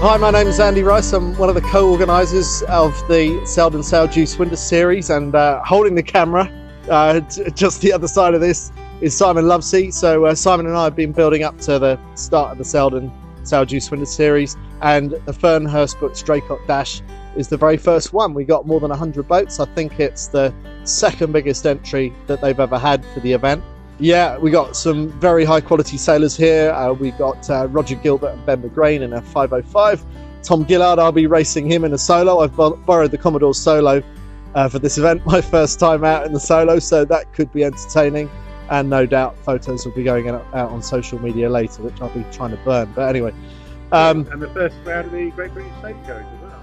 Hi, my name is Andy Rice. I'm one of the co-organisers of the Selden SailJuice Winter Series, and holding the camera just the other side of this is Simon Lovesey. So Simon and I have been building up to the start of the Selden SailJuice Winter Series, and the Fernhurst book's Draycote Dash is the very first one. We got more than 100 boats. I think it's the second biggest entry that they've ever had for the event. Yeah, we got some very high quality sailors here. We got Roger Gilbert and Ben McGrain in a 505. Tom Gillard, I'll be racing him in a solo. I've borrowed the Commodore's solo for this event, my first time out in the solo, so that could be entertaining. And no doubt photos will be going out on social media later, which I'll be trying to burn. But anyway. And the first round of the Great British Sailing Challenge as well.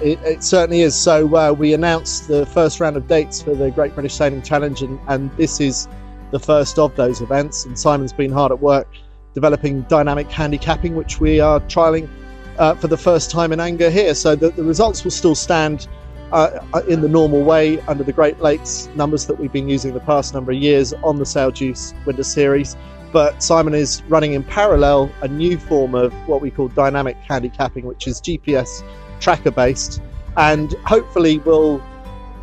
It certainly is. So we announced the first round of dates for the Great British Sailing Challenge, and this is the first of those events. And Simon's been hard at work developing dynamic handicapping, which we are trialling for the first time in anger here. So the results will still stand in the normal way under the Great Lakes numbers that we've been using the past number of years on the SailJuice Winter Series. But Simon is running in parallel a new form of what we call dynamic handicapping, which is GPS tracker based, and hopefully will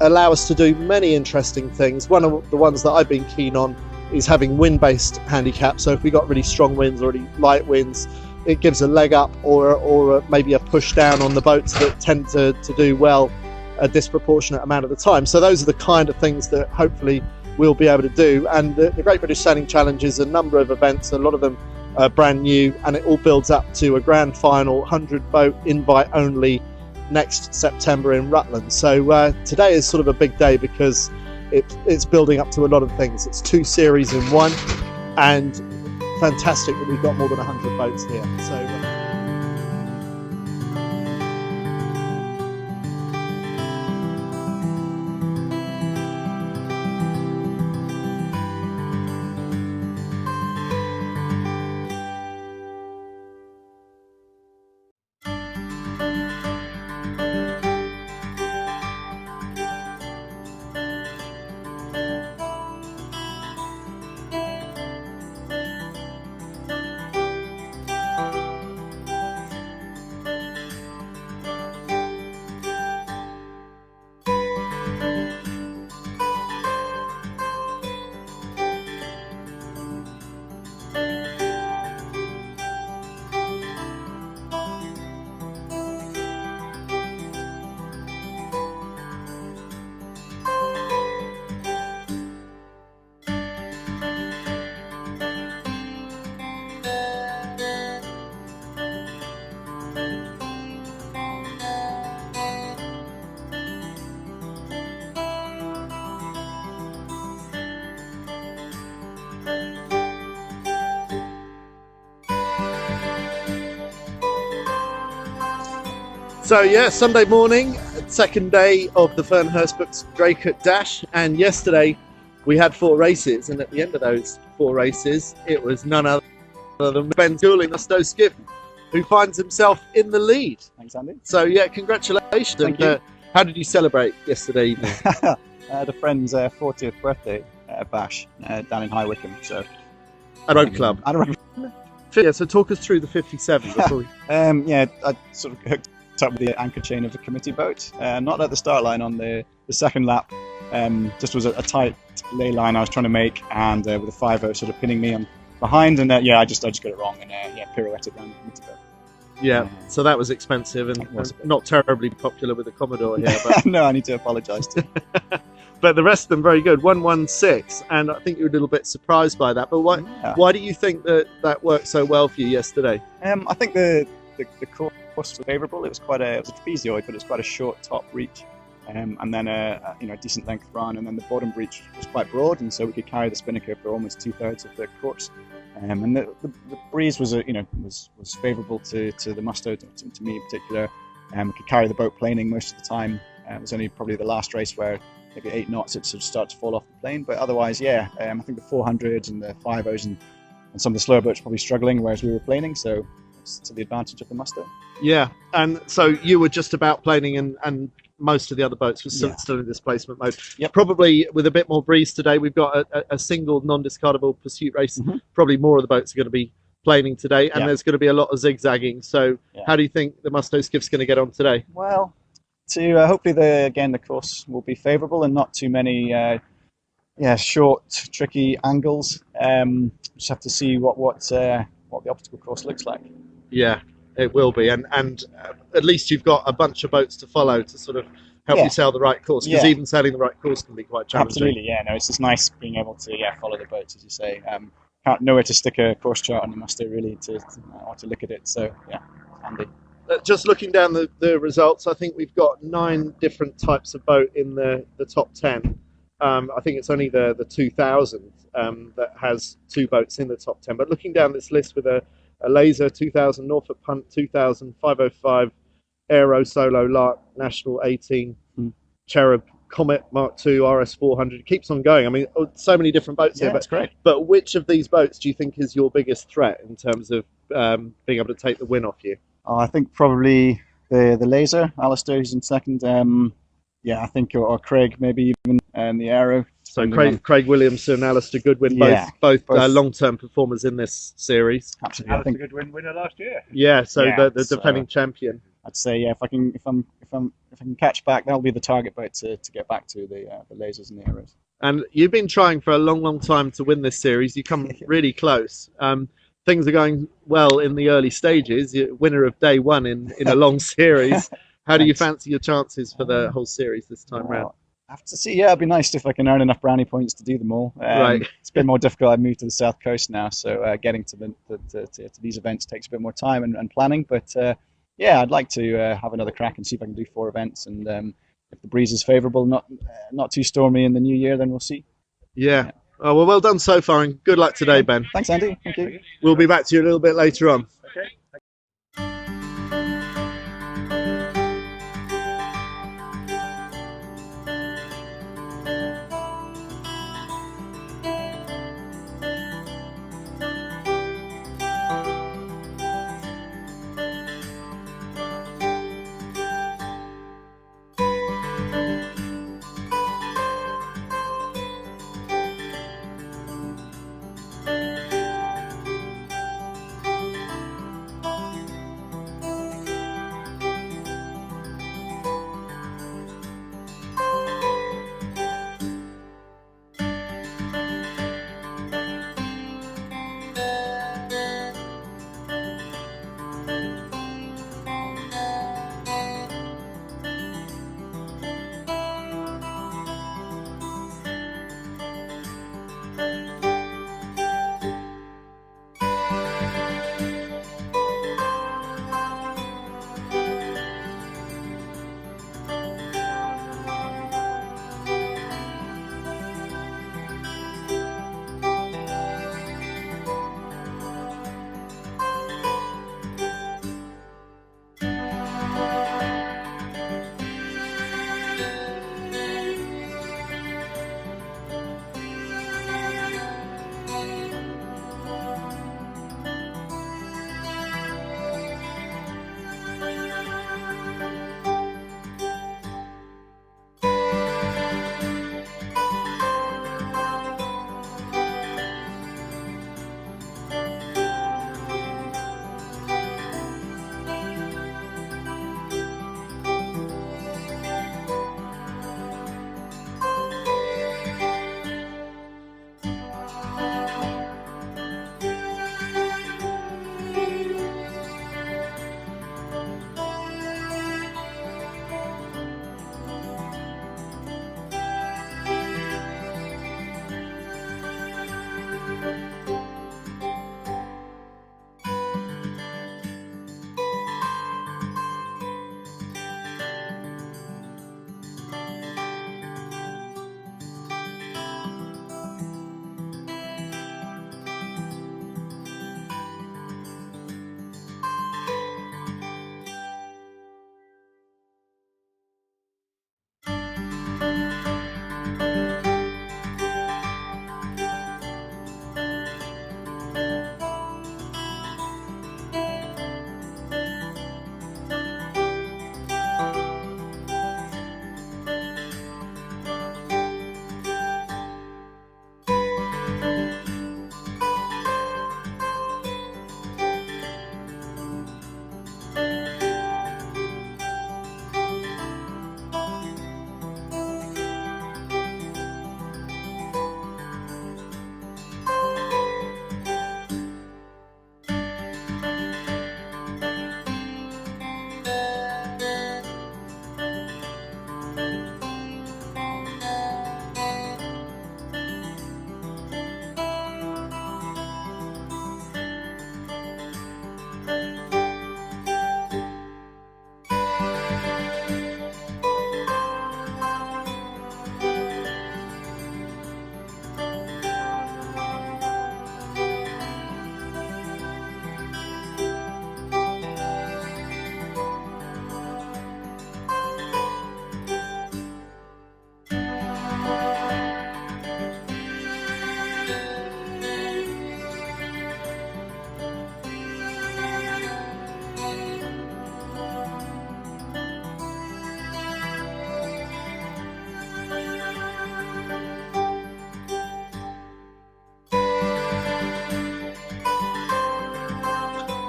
allow us to do many interesting things. One of the ones that I've been keen on is having wind-based handicap. So if we got really strong winds or really light winds, it gives a leg up or maybe a push down on the boats that tend to do well a disproportionate amount of the time. So those are the kind of things that hopefully we'll be able to do. And the Great British Sailing Challenge is a number of events, a lot of them are brand new, and it all builds up to a grand final 100 boat invite only next September in Rutland. So today is sort of a big day because it's building up to a lot of things. It's two series in one, and fantastic that we've got more than 100 boats here. So yeah, Sunday morning, second day of the Fernhurst book's Draycote Dash, and yesterday we had 4 races, and at the end of those 4 races it was none other than Ben Tooling, Musto Skiff, who finds himself in the lead. Thanks, Andy. So yeah, congratulations. Thank you. How did you celebrate yesterday evening? I had a friend's 40th birthday bash down in High Wycombe. So At Oak Club. Yeah, so talk us through the 57 before we... yeah, I sort of hooked up with the anchor chain of a committee boat, not at the start line on the second lap. Just was a tight lay line I was trying to make, and with a 5-0 sort of pinning me on behind, and yeah, I just got it wrong, and pirouetted around the committee boat. Yeah, so that was expensive and not terribly popular with the Commodore here. But no, I need to apologise to. But the rest of them very good. 116, and I think you were a little bit surprised by that. But why do you think that worked so well for you yesterday? I think the course was favourable. It was a trapezoid, but it was quite a short top reach, and then a decent length run, and then the bottom breach was quite broad, and so we could carry the spinnaker for almost 2/3 of the course. And the breeze was was favourable to the Musto, to me in particular. We could carry the boat planing most of the time. It was only probably the last race where maybe 8 knots it sort of started to fall off the plane, but otherwise, yeah, I think the 400s and the 50s and some of the slower boats were probably struggling, whereas we were planing, so it's to the advantage of the Musto. Yeah, and so you were just about planing, and most of the other boats were still in displacement mode. Yep. Probably with a bit more breeze today, we've got a single non-discardable pursuit race. Probably more of the boats are going to be planing today, and Yeah. there's going to be a lot of zigzagging. So, Yeah. how do you think the must-know skiff's going to get on today? Well, to hopefully the course will be favourable and not too many short tricky angles. Just have to see what the obstacle course looks like. Yeah, it will be, and at least you've got a bunch of boats to follow to sort of help Yeah. you sail the right course, because Yeah. even sailing the right course can be quite challenging. Absolutely, yeah. No, it's just nice being able to follow the boats, as you say. Can't know where to stick a course chart on the muster really or to look at it. So yeah, handy. Just looking down the results, I think we've got 9 different types of boat in the top 10. I think it's only the 2000 that has 2 boats in the top 10. But looking down this list with a Laser 2000, Norfolk Punt 2000, 505, Aero Solo Lark National 18, Cherub Comet Mark II, RS 400. It keeps on going. I mean, so many different boats here. That's great. But which of these boats do you think is your biggest threat in terms of being able to take the win off you? I think probably the Laser, Alistair, who's in second. I think, or Craig maybe even, the Aero. So Craig Williamson, Alistair Goodwin, both long-term performers in this series. Absolutely, Alistair Goodwin winner last year. Yeah, so the defending champion. I'd say if I can catch back, that'll be the target boat to get back to the Lasers and the Aeros. And you've been trying for a long time to win this series. You come really close. Things are going well in the early stages. You're winner of day 1 in a long series. How do you fancy your chances for the whole series this time round? I have to see. Yeah, it'd be nice if I can earn enough brownie points to do them all. Right. It's a bit more difficult. I've moved to the south coast now, so getting to these events takes a bit more time and planning. But I'd like to have another crack and see if I can do 4 events. And if the breeze is favourable, not too stormy in the new year, then we'll see. Yeah. Oh, well done so far, and good luck today, Ben. Thanks, Andy. Thank you. We'll be back to you a little bit later on. Okay.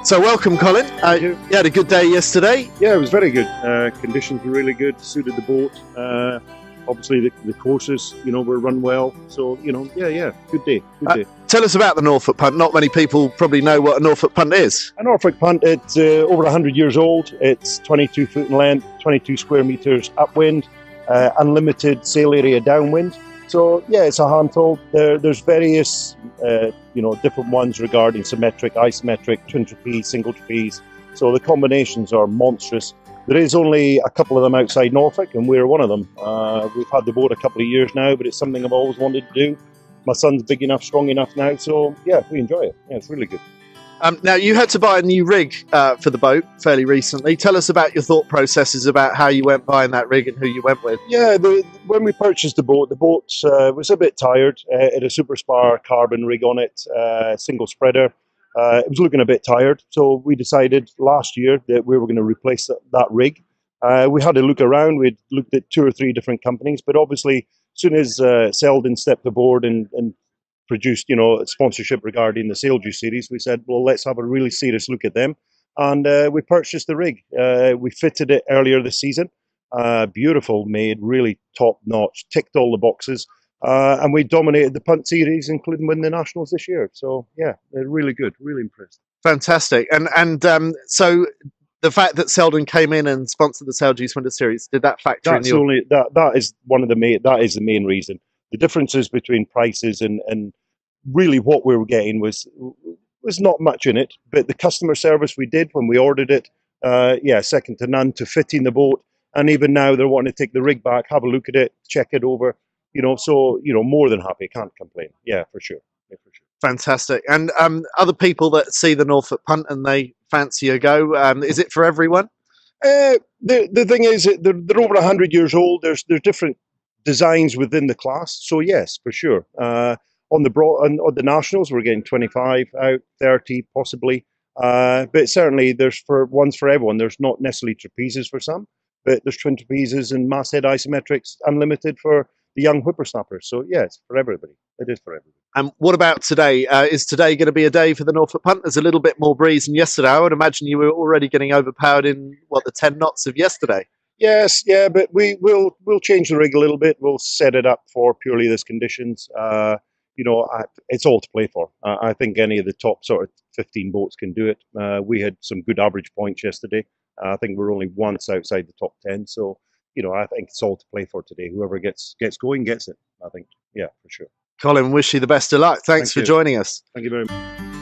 So welcome, Colin. You had a good day yesterday. Yeah, it was very good. Conditions were really good, suited the boat. Obviously, the courses, were run well. So, yeah, good day. Tell us about the Norfolk punt. Not many people probably know what a Norfolk punt is. A Norfolk punt, it's over 100 years old. It's 22 foot in length, 22 square meters upwind, unlimited sail area downwind. So, yeah, it's a handhold. There's various, different ones regarding symmetric, isometric, twin trapeze, single trapeze. So the combinations are monstrous. There is only a couple of them outside Norfolk, and we're one of them. We've had the boat a couple of years now, but it's something I've always wanted to do. My son's big enough, strong enough now, so yeah, we enjoy it. Yeah, it's really good. Now, you had to buy a new rig for the boat fairly recently. Tell us about your thought processes about how you went buying that rig and who you went with. Yeah, when we purchased the boat was a bit tired. It had a Super Spar carbon rig on it, single spreader. It was looking a bit tired, so we decided last year that we were going to replace that rig. We had a look around. We'd looked at 2 or 3 different companies, but obviously, as soon as Selden stepped aboard and produced, sponsorship regarding the SailJuice series, we said, well, let's have a really serious look at them. And we purchased the rig. We fitted it earlier this season. Beautiful made, really top notch, ticked all the boxes. And we dominated the punt series, including winning the Nationals this year. So, yeah, they're really good, really impressed. Fantastic. And so the fact that Selden came in and sponsored the SailJuice Winter Series, did that factor in your... That is the main reason. The differences between prices and really what we were getting was not much in it, but the customer service we did when we ordered it, second to none to fitting the boat. And even now they're wanting to take the rig back, have a look at it, check it over, more than happy, can't complain. Yeah, for sure. Fantastic. And other people that see the Norfolk punt and they fancy a go, is it for everyone? The thing is, they're over 100 years old. There's different designs within the class. So yes, for sure. On the Nationals, we're getting 25 out, 30 possibly. But certainly there's ones for everyone. There's not necessarily trapezes for some, but there's twin trapezes and masthead isometrics unlimited for the young whippersnappers. So yes, for everybody. It is for everybody. And what about today? Is today going to be a day for the Norfolk punt? There's a little bit more breeze than yesterday. I would imagine you were already getting overpowered in the 10 knots of yesterday. Yes, yeah, but we'll change the rig a little bit. We'll set it up for purely this conditions. It's all to play for. I think any of the top sort of 15 boats can do it. We had some good average points yesterday. I think we're only once outside the top 10. So, I think it's all to play for today. Whoever gets going gets it, I think. Yeah, for sure. Colin, wish you the best of luck. Thanks for joining us. Thank you very much.